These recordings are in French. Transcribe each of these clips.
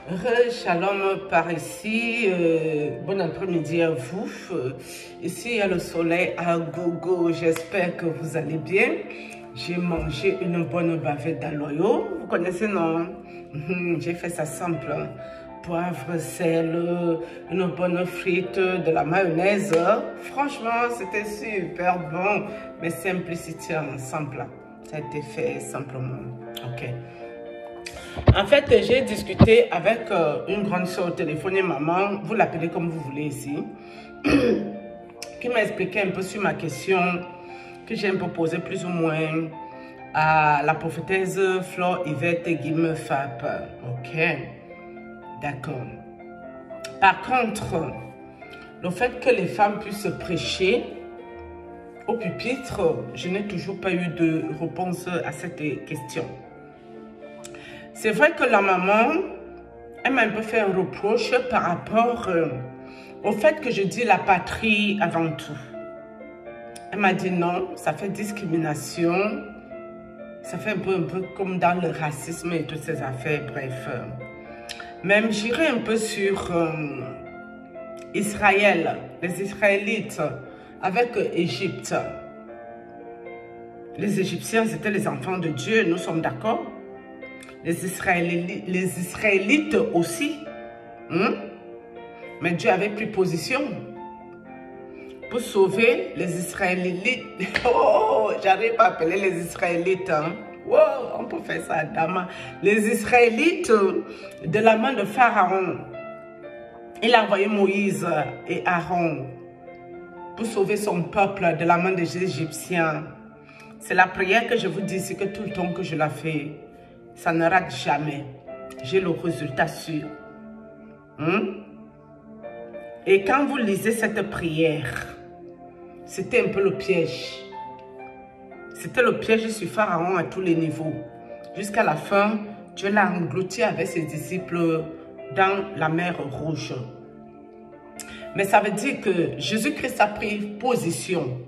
Shalom par ici, bon après-midi à vous. Ici il y a le soleil à gogo, j'espère que vous allez bien. J'ai mangé une bonne bavette d'aloyo, vous connaissez non? J'ai fait ça simple, poivre, sel, une bonne frite, de la mayonnaise. Franchement c'était super bon, mais simplicité ensemble, ça a été fait simplement, ok. En fait, j'ai discuté avec une grande soeur au téléphone et maman, vous l'appelez comme vous voulez ici, qui m'a expliqué un peu sur ma question que j'ai un peu posée plus ou moins à la prophétesse Flore Yvette Guim Fap. Ok, d'accord. Par contre, le fait que les femmes puissent prêcher au pupitre, je n'ai toujours pas eu de réponse à cette question. C'est vrai que la maman, elle m'a un peu fait un reproche par rapport au fait que je dis la patrie avant tout. Elle m'a dit non, ça fait discrimination, ça fait un peu comme dans le racisme et toutes ces affaires, bref. Même j'irai un peu sur Israël, les Israélites avec Égypte. Les Égyptiens, c'était les enfants de Dieu, nous sommes d'accord? Les Israélites aussi. Mais Dieu avait pris position pour sauver les Israélites. Oh, j'arrive pas à appeler les Israélites. Wow, on peut faire ça, dama. Les Israélites de la main de Pharaon. Il a envoyé Moïse et Aaron pour sauver son peuple de la main des Égyptiens. C'est la prière que je vous dis, c'est que tout le temps que je la fais, ça ne rate jamais. J'ai le résultat sûr. Et quand vous lisez cette prière, c'était un peu le piège. C'était le piège sur Pharaon à tous les niveaux. Jusqu'à la fin, Dieu l'a englouti avec ses disciples dans la mer Rouge. Mais ça veut dire que Jésus-Christ a pris position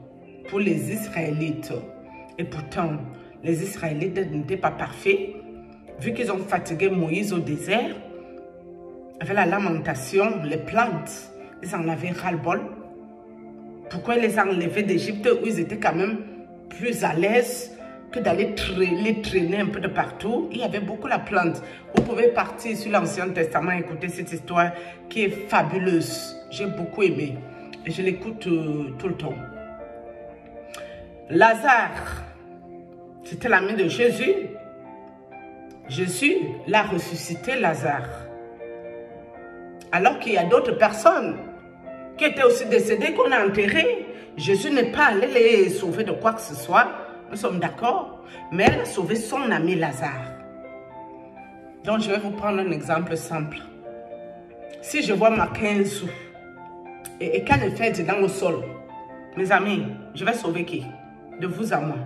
pour les Israélites. Et pourtant, les Israélites n'étaient pas parfaits. Vu qu'ils ont fatigué Moïse au désert, avec la lamentation, les plaintes, ils en avaient ras-le-bol. Pourquoi ils les ont enlevés d'Égypte où ils étaient quand même plus à l'aise que d'aller les traîner un peu de partout? Il y avait beaucoup la plainte. Vous pouvez partir sur l'Ancien Testament et écouter cette histoire qui est fabuleuse. J'ai beaucoup aimé et je l'écoute tout le temps. Lazare, c'était l'ami de Jésus. Jésus l'a ressuscité, Lazare. Alors qu'il y a d'autres personnes qui étaient aussi décédées, qu'on a enterrées. Jésus n'est pas allé les sauver de quoi que ce soit. Nous sommes d'accord. Mais elle a sauvé son ami Lazare. Donc, je vais vous prendre un exemple simple. Si je vois ma 15 sous et qu'elle est faite dans le sol, mes amis, je vais sauver qui? De vous à moi.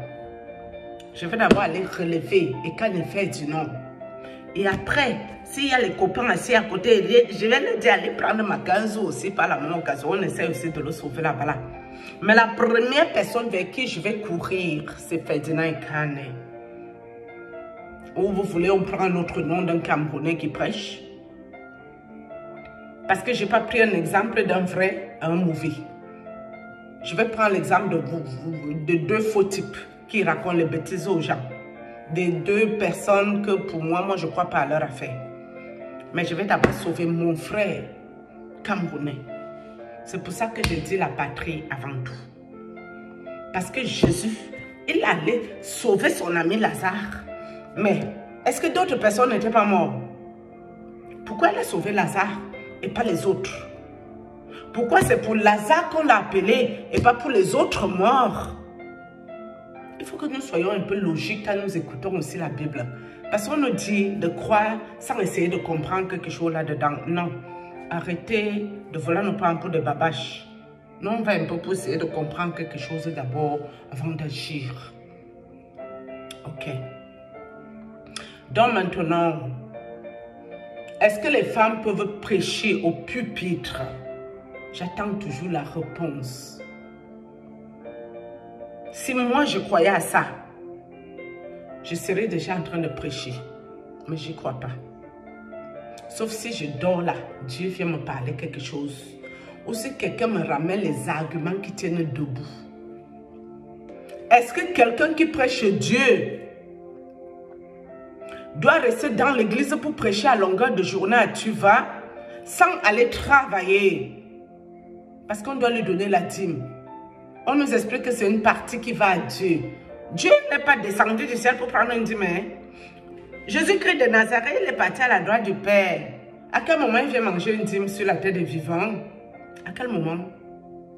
Je vais d'abord aller relever et quand il fait du nom. Et après, s'il y a les copains assis à côté, je vais leur dire aller prendre ma 15 aussi par la même occasion. On essaie aussi de le sauver là-bas. Là. Mais la première personne vers qui je vais courir, c'est Ferdinand Ekane. Ou vous voulez, on prend un autre nom d'un Camerounais qui prêche. Parce que je n'ai pas pris un exemple d'un vrai, un movie. Je vais prendre l'exemple de deux faux types qui racontent les bêtises aux gens. Des deux personnes que pour moi, je ne crois pas à leur affaire. Mais je vais d'abord sauver mon frère camerounais. C'est pour ça que je dis la patrie avant tout. Parce que Jésus, il allait sauver son ami Lazare. Mais est-ce que d'autres personnes n'étaient pas mortes? Pourquoi il a sauvé Lazare et pas les autres? Pourquoi c'est pour Lazare qu'on l'a appelé et pas pour les autres morts? Il faut que nous soyons un peu logiques quand nous écoutons aussi la Bible. Parce qu'on nous dit de croire sans essayer de comprendre quelque chose là-dedans. Non. Arrêtez de vouloir nous prendre pour des babaches. Nous, on va un peu pour essayer de comprendre quelque chose d'abord avant d'agir. Ok. Donc maintenant, est-ce que les femmes peuvent prêcher au pupitre? J'attends toujours la réponse. Si moi je croyais à ça, je serais déjà en train de prêcher. Mais je n'y crois pas. Sauf si je dors là, Dieu vient me parler quelque chose. Ou si quelqu'un me ramène les arguments qui tiennent debout. Est-ce que quelqu'un qui prêche Dieu doit rester dans l'église pour prêcher à longueur de journée à tu vas, sans aller travailler? Parce qu'on doit lui donner la dîme. On nous explique que c'est une partie qui va à Dieu. Dieu n'est pas descendu du ciel pour prendre une dîme. Hein? Jésus-Christ de Nazareth, il est parti à la droite du Père. À quel moment il vient manger une dîme sur la terre des vivants? À quel moment?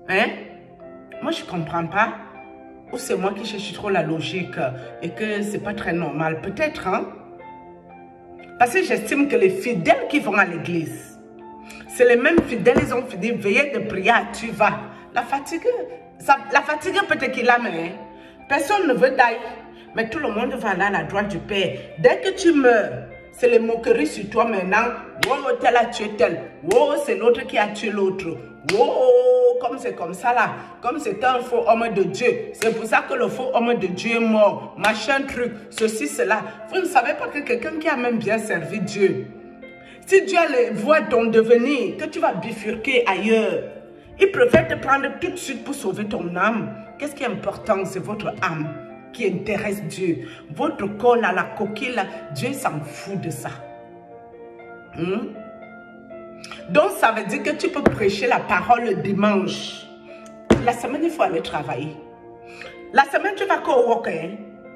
Hein? Moi, je ne comprends pas. Ou c'est moi qui cherche trop la logique et que ce n'est pas très normal. Peut-être, hein? Parce que j'estime que les fidèles qui vont à l'église, c'est les mêmes fidèles, ils ont fini veiller de prier à tu vas. La fatigue peut-être qu'il a, mais personne ne veut d'ailleurs. Mais tout le monde va aller à la droite du Père. Dès que tu meurs, c'est les moqueries sur toi maintenant. Oh, tel a tué tel. Oh, c'est l'autre qui a tué l'autre. Oh, comme c'est comme ça là. Comme c'est un faux homme de Dieu. C'est pour ça que le faux homme de Dieu est mort. Machin truc, ceci, cela. Vous ne savez pas que quelqu'un qui a même bien servi Dieu, si Dieu voit ton devenir, que tu vas bifurquer ailleurs, il préfère te prendre tout de suite pour sauver ton âme. Qu'est-ce qui est important? C'est votre âme qui intéresse Dieu. Votre corps là, la coquille là, Dieu s'en fout de ça. Donc ça veut dire que tu peux prêcher la parole le dimanche. La semaine, il faut aller travailler. La semaine, tu vas co-worker.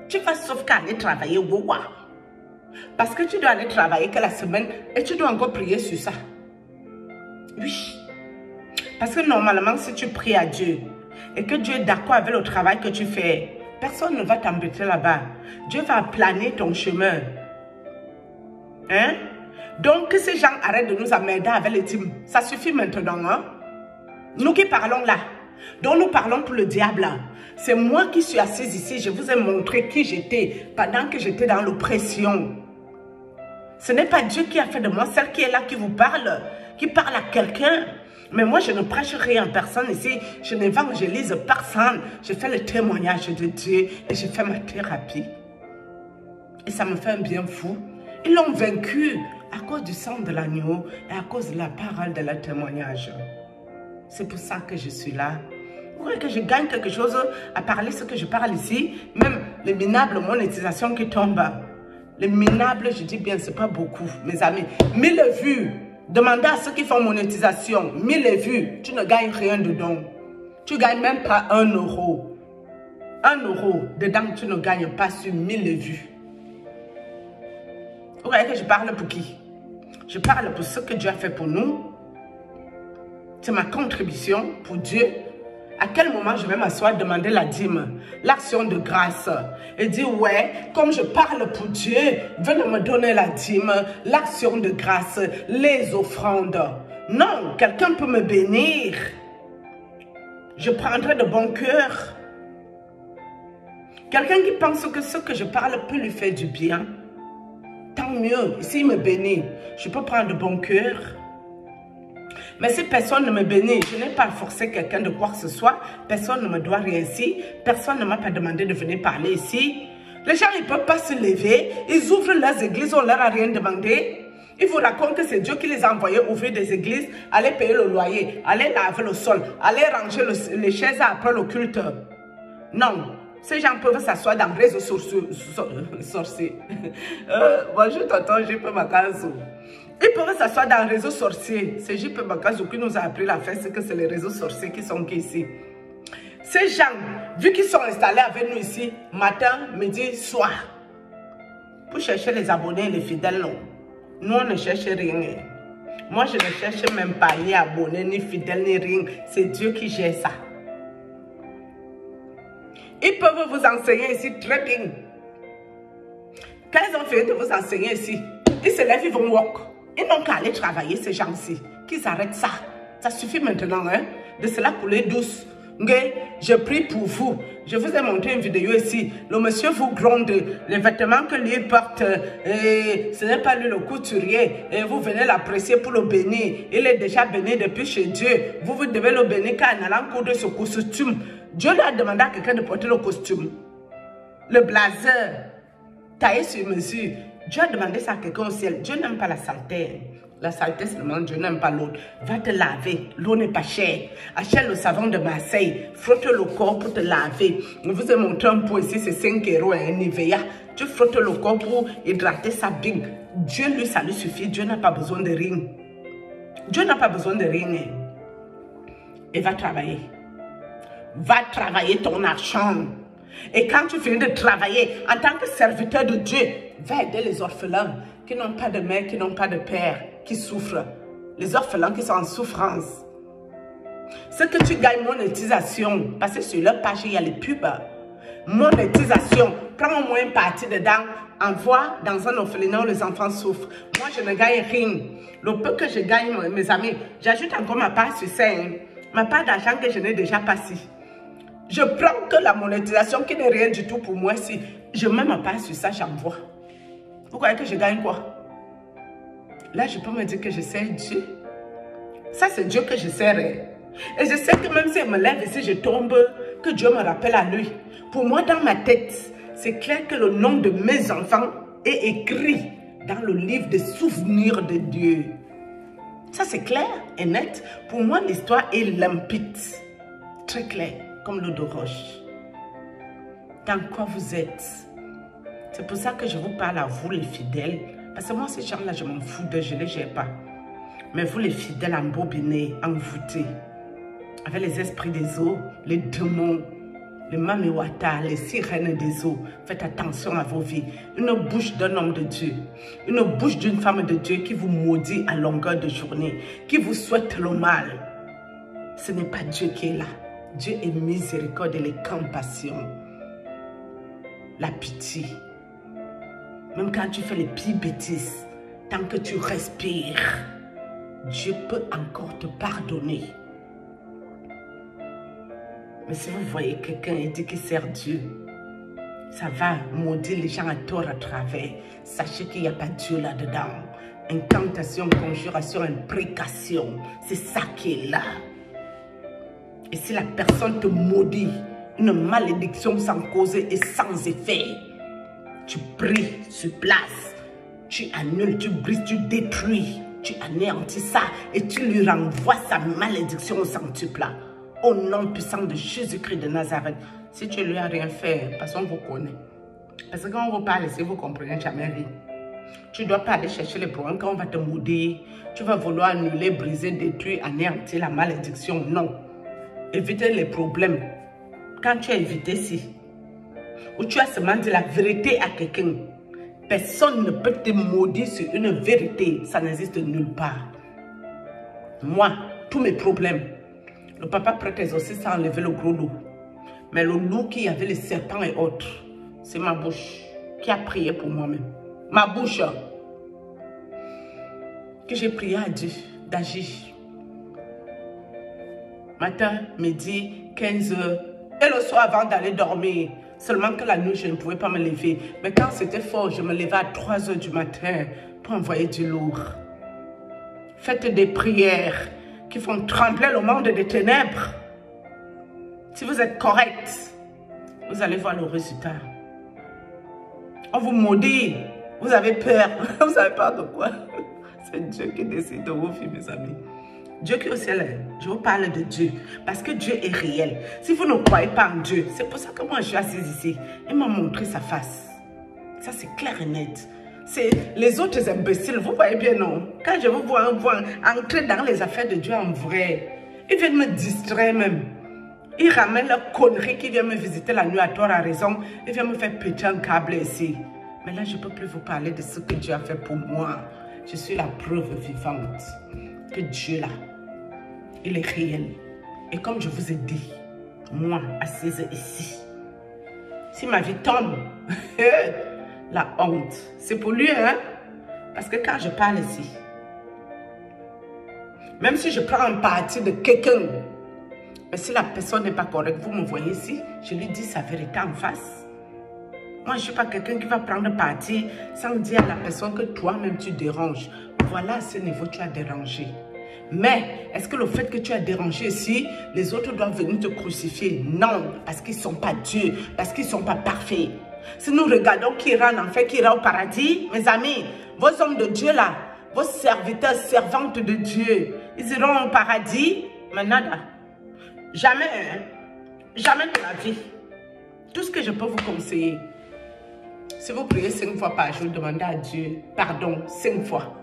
Tu vas sauf qu'à aller travailler. Wow. Parce que tu dois aller travailler que la semaine et tu dois encore prier sur ça. Oui. Parce que normalement, si tu pries à Dieu et que Dieu est d'accord avec le travail que tu fais, personne ne va t'embêter là-bas. Dieu va planer ton chemin. Hein? Donc, que ces gens arrêtent de nous emmerder avec les dîmes. Ça suffit maintenant. Hein? Nous qui parlons là. Donc, nous parlons pour le diable. C'est moi qui suis assise ici. Je vous ai montré qui j'étais pendant que j'étais dans l'oppression. Ce n'est pas Dieu qui a fait de moi celle qui est là, qui vous parle, qui parle à quelqu'un. Mais moi, je ne prêche rien en personne ici. Je n'évangélise personne. Je fais le témoignage de Dieu et je fais ma thérapie. Et ça me fait un bien fou. Ils l'ont vaincu à cause du sang de l'agneau et à cause de la parole de leur témoignage. C'est pour ça que je suis là. Vous voyez que je gagne quelque chose à parler ce que je parle ici. Même les minables monétisations qui tombent. Les minables, je dis bien, ce n'est pas beaucoup, mes amis. 1000 vues. Demandez à ceux qui font monétisation, 1000 vues, tu ne gagnes rien dedans. Tu ne gagnes même pas 1 euro. 1 euro dedans, tu ne gagnes pas sur 1000 vues. Vous voyez que je parle pour qui? Je parle pour ce que Dieu a fait pour nous. C'est ma contribution pour Dieu. À quel moment je vais m'asseoir, demander la dîme, l'action de grâce et dire ouais, comme je parle pour Dieu, venez me donner la dîme, l'action de grâce, les offrandes. Non, quelqu'un peut me bénir. Je prendrai de bon cœur. Quelqu'un qui pense que ce que je parle peut lui faire du bien, tant mieux. S'il me bénit, je peux prendre de bon cœur. Mais si personne ne me bénit, je n'ai pas forcé quelqu'un de quoi que ce soit. Personne ne me doit rien ici. Personne ne m'a pas demandé de venir parler ici. Les gens, ils ne peuvent pas se lever. Ils ouvrent leurs églises, on ne leur a rien demandé. Ils vous racontent que c'est Dieu qui les a envoyés ouvrir des églises, aller payer le loyer, aller laver le sol, aller ranger les chaises après le culte. Non. Ces gens peuvent s'asseoir dans les réseaux sorciers. Bonjour, tonton, je peux m'accaser. Ils peuvent s'asseoir dans le réseau sorcier. C'est J.P. Bakazo qui nous a appris la fête, c'est que c'est les réseaux sorciers qui sont ici. Ces gens, vu qu'ils sont installés avec nous ici, matin, midi, soir, pour chercher les abonnés, les fidèles, non. Nous, on ne cherche rien. Moi, je ne cherche même pas ni abonnés, ni fidèles, ni rien. C'est Dieu qui gère ça. Ils peuvent vous enseigner ici très bien. Quand ils ont fait de vous enseigner ici, ils se lèvent, ils vont walk. Ils n'ont qu'à aller travailler, ces gens-ci. Qu'ils arrêtent ça. Ça suffit maintenant, hein, de se la couler douce. Okay? Je prie pour vous. Je vous ai montré une vidéo ici. Le monsieur vous gronde. Les vêtements que lui porte, ce n'est pas lui le couturier. Et vous venez l'apprécier pour le bénir. Il est déjà béni depuis chez Dieu. Vous devez le bénir quand en allant coudre ce costume. Dieu lui a demandé à quelqu'un de porter le costume. Le blazer, taillé sur mesure. Dieu a demandé ça à quelqu'un au ciel. Dieu n'aime pas la saleté. La saleté seulement, Dieu n'aime pas l'eau. Va te laver. L'eau n'est pas chère. Achète le savon de Marseille. Frotte le corps pour te laver. Je vous ai montré un pot ici, c'est 5 € un Nivea. Tu frottes le corps pour hydrater sa bing. Dieu, lui, ça lui suffit. Dieu n'a pas besoin de rien. Dieu n'a pas besoin de rien. Et va travailler. Va travailler ton argent. Et quand tu finis de travailler en tant que serviteur de Dieu, va aider les orphelins qui n'ont pas de mère, qui n'ont pas de père, qui souffrent. Les orphelins qui sont en souffrance. Ce que tu gagnes, monétisation, parce que sur leur page, il y a les pubs. Monétisation, prends au moins une partie dedans, envoie dans un orphelinat où les enfants souffrent. Moi, je ne gagne rien. Le peu que je gagne, mes amis, j'ajoute encore ma part sur ça. Ma part d'argent que je n'ai déjà pas si. Je prends que la monétisation qui n'est rien du tout pour moi si. Je mets ma part sur ça, j'envoie. Vous croyez que je gagne quoi? Là, je peux me dire que je sers Dieu. Ça, c'est Dieu que je sers. Et je sais que même si je me lève et si je tombe, que Dieu me rappelle à lui. Pour moi, dans ma tête, c'est clair que le nom de mes enfants est écrit dans le livre des souvenirs de Dieu. Ça, c'est clair et net. Pour moi, l'histoire est limpide. Très clair, comme l'eau de roche. Dans quoi vous êtes? C'est pour ça que je vous parle à vous, les fidèles. Parce que moi, ces gens-là, je m'en fous d'eux, je ne les gère pas. Mais vous, les fidèles embobinés, envoûtés, avec les esprits des eaux, les démons, les mamiwata, les sirènes des eaux, faites attention à vos vies. Une bouche d'un homme de Dieu, une bouche d'une femme de Dieu qui vous maudit à longueur de journée, qui vous souhaite le mal. Ce n'est pas Dieu qui est là. Dieu est miséricorde et les compassions. La pitié. Même quand tu fais les pires bêtises, tant que tu respires, Dieu peut encore te pardonner. Mais si vous voyez quelqu'un et dit qu'il sert Dieu, ça va maudire les gens à tort à travers. Sachez qu'il n'y a pas Dieu là-dedans. Incantation, conjuration, imprécation, c'est ça qui est là. Et si la personne te maudit, une malédiction sans cause et sans effet, tu pries sur place, tu annules, tu brises, tu détruis, tu anéantis ça et tu lui renvoies sa malédiction au centuple. Au nom puissant de Jésus-Christ de Nazareth. Si tu lui as rien fait, parce qu'on vous connaît. Parce que quand on vous parle ici, vous ne comprenez jamais rien. Tu ne dois pas aller chercher les problèmes quand on va te maudire. Tu vas vouloir annuler, briser, détruire, anéantir la malédiction. Non. Évitez les problèmes. Quand tu as évité ci, ou tu as seulement dit la vérité à quelqu'un, personne ne peut te maudire sur une vérité. Ça n'existe nulle part. Moi, tous mes problèmes, le papa prêtre exorciste a enlevé le gros loup. Mais le loup qui avait les serpents et autres, c'est ma bouche qui a prié pour moi-même. Ma bouche. Que j'ai prié à Dieu d'agir. Matin, midi, 15 heures. Et le soir avant d'aller dormir. Seulement que la nuit, je ne pouvais pas me lever. Mais quand c'était fort, je me levais à 3 heures du matin pour envoyer du lourd. Faites des prières qui font trembler le monde des ténèbres. Si vous êtes correct, vous allez voir le résultat. On vous maudit, vous avez peur. Vous savez peur de quoi? C'est Dieu qui décide de vos vies, mes amis. Dieu qui est au ciel, je vous parle de Dieu. Parce que Dieu est réel. Si vous ne croyez pas en Dieu, c'est pour ça que moi je suis assise ici. Il m'a montré sa face. Ça c'est clair et net. C'est les autres imbéciles, vous voyez bien non? Quand je vous vois entrer dans les affaires de Dieu en vrai, ils viennent me distraire même. Ils ramènent leurs conneries qui viennent me visiter la nuit à tort à raison. Ils viennent me faire péter un câble ici. Mais là, je ne peux plus vous parler de ce que Dieu a fait pour moi. Je suis la preuve vivante que Dieu là, il est réel. Et comme je vous ai dit, moi, assise ici, si ma vie tombe, la honte, c'est pour lui, hein? Parce que quand je parle ici, même si je prends un parti de quelqu'un, mais si la personne n'est pas correcte, vous me voyez ici, je lui dis sa vérité en face. Moi, je ne suis pas quelqu'un qui va prendre parti sans dire à la personne que toi-même tu déranges. Voilà à ce niveau tu as dérangé. Mais, est-ce que le fait que tu as dérangé ici, les autres doivent venir te crucifier? Non, parce qu'ils ne sont pas Dieu, parce qu'ils ne sont pas parfaits. Si nous regardons qui ira en enfer, qui ira au paradis, mes amis, vos hommes de Dieu là, vos serviteurs, servantes de Dieu, ils iront au paradis, mais nada. Jamais, hein? Jamais de la vie. Tout ce que je peux vous conseiller, si vous priez 5 fois par jour, demandez à Dieu pardon 5 fois.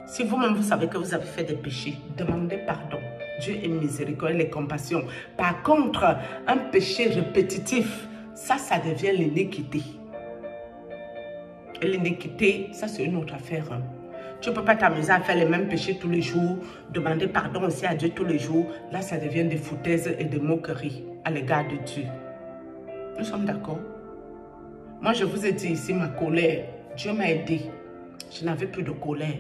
Si vous-même vous savez que vous avez fait des péchés, demandez pardon. Dieu est miséricordieux et compassion. Par contre, un péché répétitif, ça devient l'iniquité. Et l'iniquité, ça c'est une autre affaire. Hein. Tu ne peux pas t'amuser à faire les mêmes péchés tous les jours, demander pardon aussi à Dieu tous les jours. Là, ça devient des foutaises et des moqueries à l'égard de Dieu. Nous sommes d'accord? Moi, je vous ai dit ici ma colère. Dieu m'a aidé. Je n'avais plus de colère.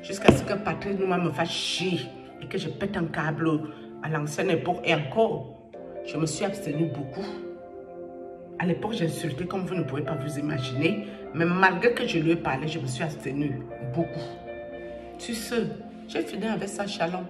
Jusqu'à ce que Patrick Nouma me fasse chier et que je pète un câble à l'ancienne époque. Et encore, je me suis abstenue beaucoup. À l'époque, j'insultais comme vous ne pouvez pas vous imaginer. Mais malgré que je lui ai parlé, je me suis abstenue beaucoup. Tu sais, j'ai fini avec ça, Shalom.